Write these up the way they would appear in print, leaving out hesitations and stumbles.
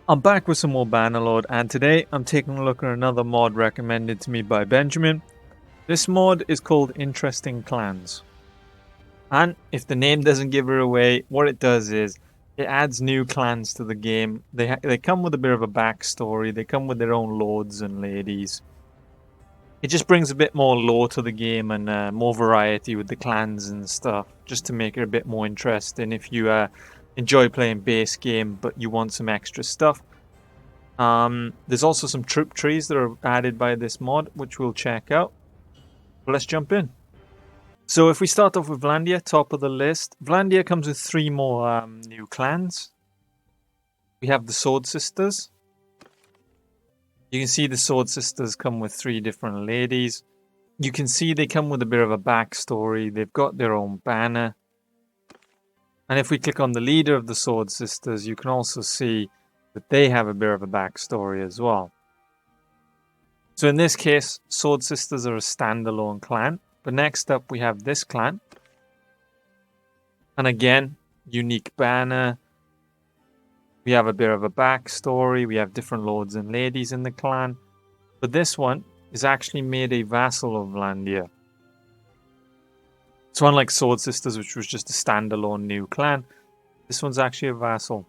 I'm back with some more Bannerlord, and today I'm taking a look at another mod recommended to me by Benjamin. This mod is called Interesting Clans. And if the name doesn't give it away, what it does is it adds new clans to the game. They come with a bit of a backstory, they come with their own lords and ladies. It just brings a bit more lore to the game and more variety with the clans and stuff, just to make it a bit more interesting if you enjoy playing base game but you want some extra stuff. There's also some troop trees that are added by this mod, which we'll check out. But let's jump in. So if we start off with Vlandia, top of the list, Vlandia comes with 3 more new clans. We have the Sword Sisters. You can see the Sword Sisters come with 3 different ladies. You can see they come with a bit of a backstory. They've got their own banner. And if we click on the leader of the Sword Sisters, you can also see that they have a bit of a backstory as well. So in this case, Sword Sisters are a standalone clan. But next up we have this clan. And again, unique banner. We have a bit of a backstory. We have different lords and ladies in the clan. But this one is actually made a vassal of Vlandia. So unlike Sword Sisters, which was just a standalone new clan, this one's actually a vassal.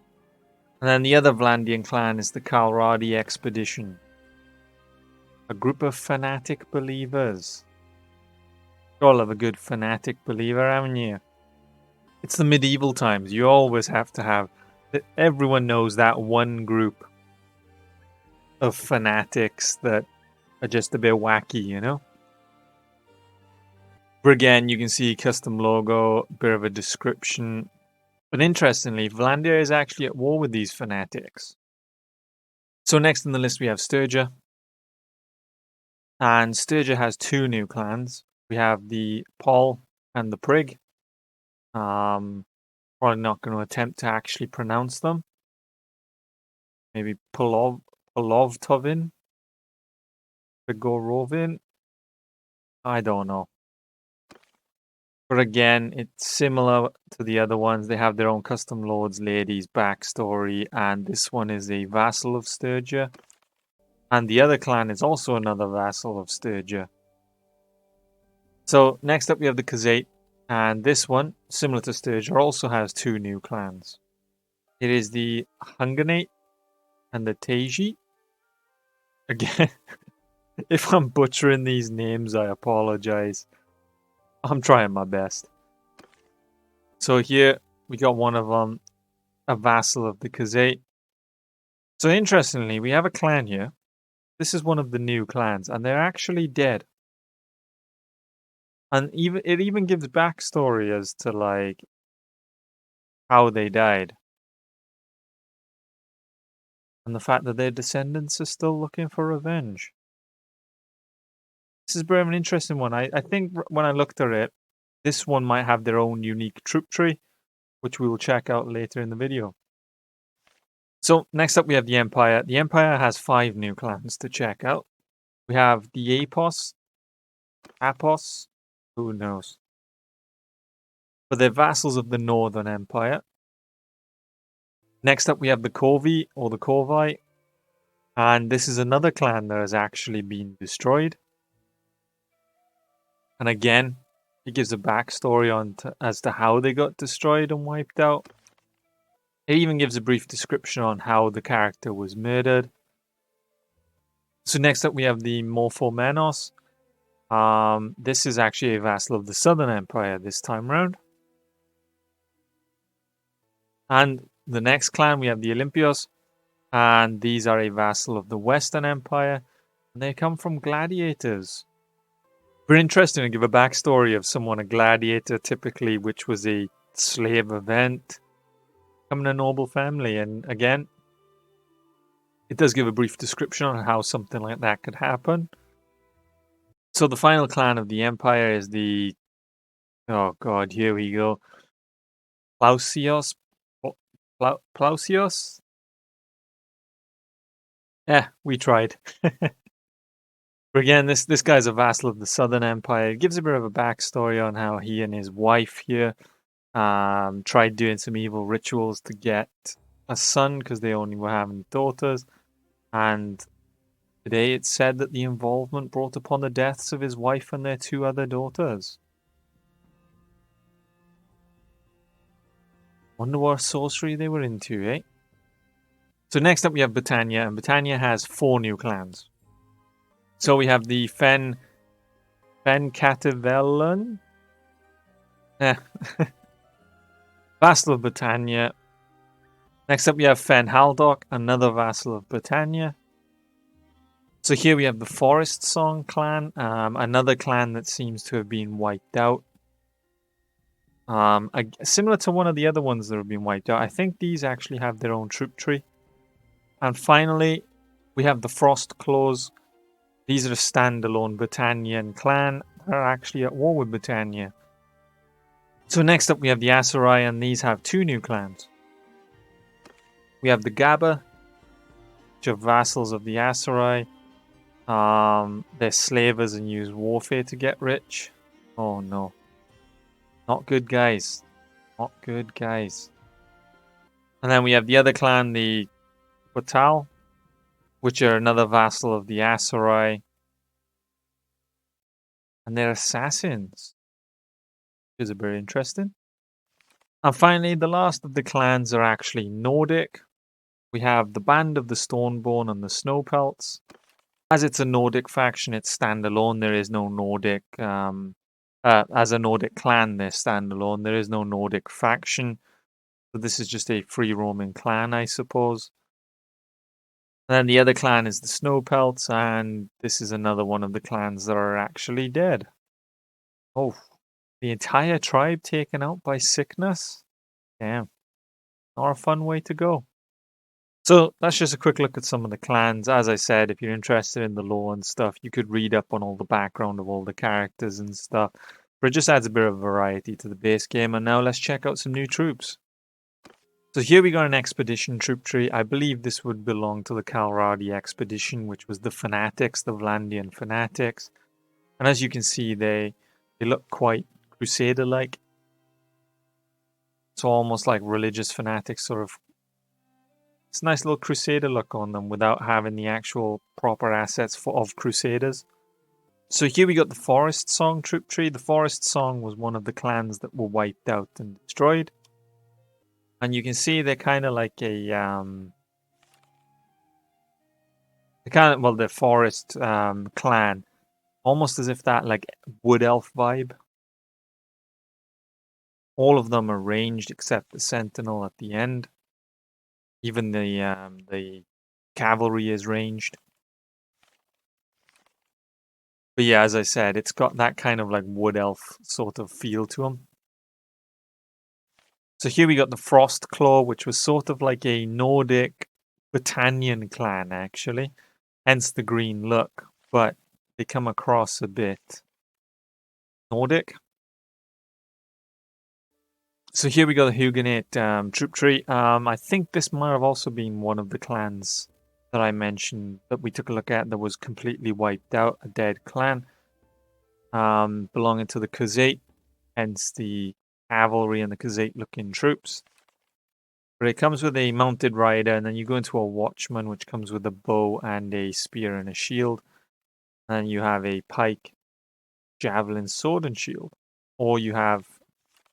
And then the other Vlandian clan is the Kalradi Expedition. A group of fanatic believers. You all have a good fanatic believer, haven't you? It's the medieval times. You always have to have... Everyone knows that one group of fanatics that are just a bit wacky, you know? But again, you can see custom logo, bit of a description. But interestingly, Vlandia is actually at war with these fanatics. So next on the list we have Sturgia. And Sturgia has 2 new clans. We have the Paul and the Prig. Probably not going to attempt to actually pronounce them. Maybe Polovtovin? Pigorovin? I don't know. But again, it's similar to the other ones. They have their own custom lords, ladies, backstory, and this one is a vassal of Sturgia. And the other clan is also another vassal of Sturgia. So next up we have the Kazaite, and this one, similar to Sturgia, also has 2 new clans. It is the Huguenot and the Taiji. Again, if I'm butchering these names, I apologize. I'm trying my best. So here we got one of them, a vassal of the Kazaite. So interestingly, we have a clan here. This is one of the new clans, and they're actually dead. And it even gives backstory as to like how they died. And the fact that their descendants are still looking for revenge. This is a bit of an interesting one. I think when I looked at it, this one might have their own unique troop tree, which we will check out later in the video. So next up we have the Empire. The Empire has 5 new clans to check out. We have the Apos, who knows? But they're vassals of the Northern Empire. Next up we have the Corvi, or the Corvi. And this is another clan that has actually been destroyed. And again, it gives a backstory as to how they got destroyed and wiped out. It even gives a brief description on how the character was murdered. So next up we have the formenos. This is actually a vassal of the Southern Empire this time round. And the next clan we have the Olympios. And these are a vassal of the Western Empire. And they come from gladiators. Very interesting to give a backstory of someone, a gladiator typically, which was a slave event, coming a noble family. And again, it does give a brief description on how something like that could happen. So the final clan of the empire is the, oh god, here we go, Plausios. Plausios? Yeah, we tried. But again, this guy's a vassal of the Southern Empire. It gives a bit of a backstory on how he and his wife here tried doing some evil rituals to get a son because they only were having daughters. And today it's said that the involvement brought upon the deaths of his wife and their 2 other daughters. Wonder what sorcery they were into, eh? So next up we have Britannia, and Britannia has 4 new clans. So we have the Fen Catavellan, vassal of Britannia. Next up we have Fen Haldock, another vassal of Britannia. So here we have the Forestsong clan, another clan that seems to have been wiped out. Similar to one of the other ones that have been wiped out. I think these actually have their own troop tree. And finally, we have the Frost Claws. These are a standalone Britannian clan that are actually at war with Britannia. So next up we have the Assaray, and these have 2 new clans. We have the Gabba, which are vassals of the Assaray. They're slavers and use warfare to get rich. Oh no. Not good, guys. Not good, guys. And then we have the other clan, the Batal, which are another vassal of the Assaray. And they're assassins, which is very interesting. And finally, the last of the clans are actually Nordic. We have the Band of the Stoneborn and the Snowpelts. As it's a Nordic faction, it's standalone. There is no Nordic... as a Nordic clan, they're standalone. There is no Nordic faction. So this is just a free roaming clan, I suppose. And then the other clan is the Snowpelts, and this is another one of the clans that are actually dead. Oh, the entire tribe taken out by sickness? Damn. Not a fun way to go. So that's just a quick look at some of the clans. As I said, if you're interested in the lore and stuff, you could read up on all the background of all the characters and stuff. But it just adds a bit of variety to the base game. And now let's check out some new troops. So here we got an expedition troop tree. I believe this would belong to the Kalradi Expedition, which was the Fanatics, the Vlandian Fanatics. And as you can see, they look quite Crusader-like. So almost like religious fanatics, sort of. It's a nice little Crusader look on them without having the actual proper assets of Crusaders. So here we got the Forestsong troop tree. The Forestsong was one of the clans that were wiped out and destroyed. And you can see they're kind of like a... they're forest clan. Almost as if that like wood elf vibe. All of them are ranged except the sentinel at the end. Even the cavalry is ranged. But yeah, as I said, it's got that kind of like wood elf sort of feel to them. So here we got the Frostclaw, which was sort of like a Nordic Britannian clan, actually. Hence the green look. But they come across a bit Nordic. So here we got the Huguenot troop tree. I think this might have also been one of the clans that I mentioned that we took a look at that was completely wiped out, a dead clan. Belonging to the Kazaite, hence the cavalry and the Kazaite looking troops. But it comes with a mounted rider, and then you go into a watchman, which comes with a bow and a spear and a shield. And you have a pike, javelin, sword, and shield. Or you have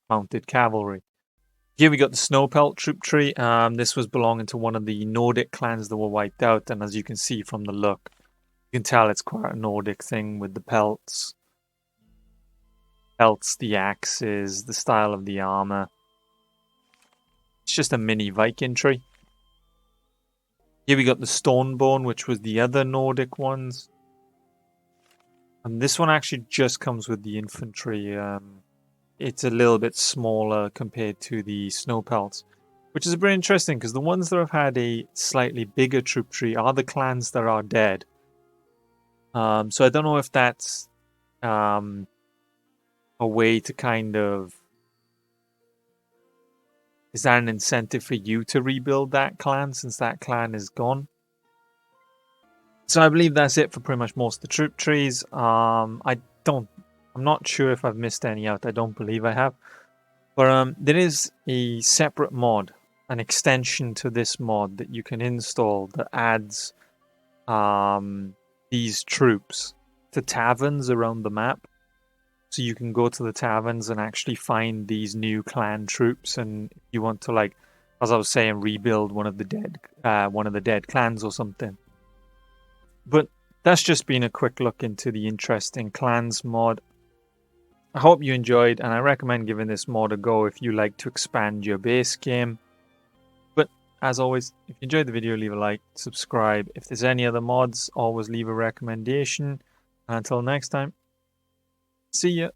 mounted cavalry. Here we got the Snowpelt troop tree. This was belonging to one of the Nordic clans that were wiped out, and as you can see from the look, you can tell it's quite a Nordic thing with the pelts. The axes, the style of the armor. It's just a mini Viking tree. Here we got the Stoneborn, which was the other Nordic ones. And this one actually just comes with the infantry. It's a little bit smaller compared to the Snowpelts, which is very interesting because the ones that have had a slightly bigger troop tree are the clans that are dead. So I don't know if that's a way to kind of... Is that an incentive for you to rebuild that clan since that clan is gone? So I believe that's it for pretty much most of the troop trees. I'm not sure if I've missed any out. I don't believe I have. But there is a separate mod an extension to this mod that you can install that adds these troops to taverns around the map. So you can go to the taverns and actually find these new clan troops, and if you want to, like, as I was saying, rebuild one of the dead clans or something. But that's just been a quick look into the interesting clans mod. I hope you enjoyed, and I recommend giving this mod a go if you like to expand your base game. But as always, if you enjoyed the video, leave a like, subscribe. If there's any other mods, always leave a recommendation. And until next time, see ya.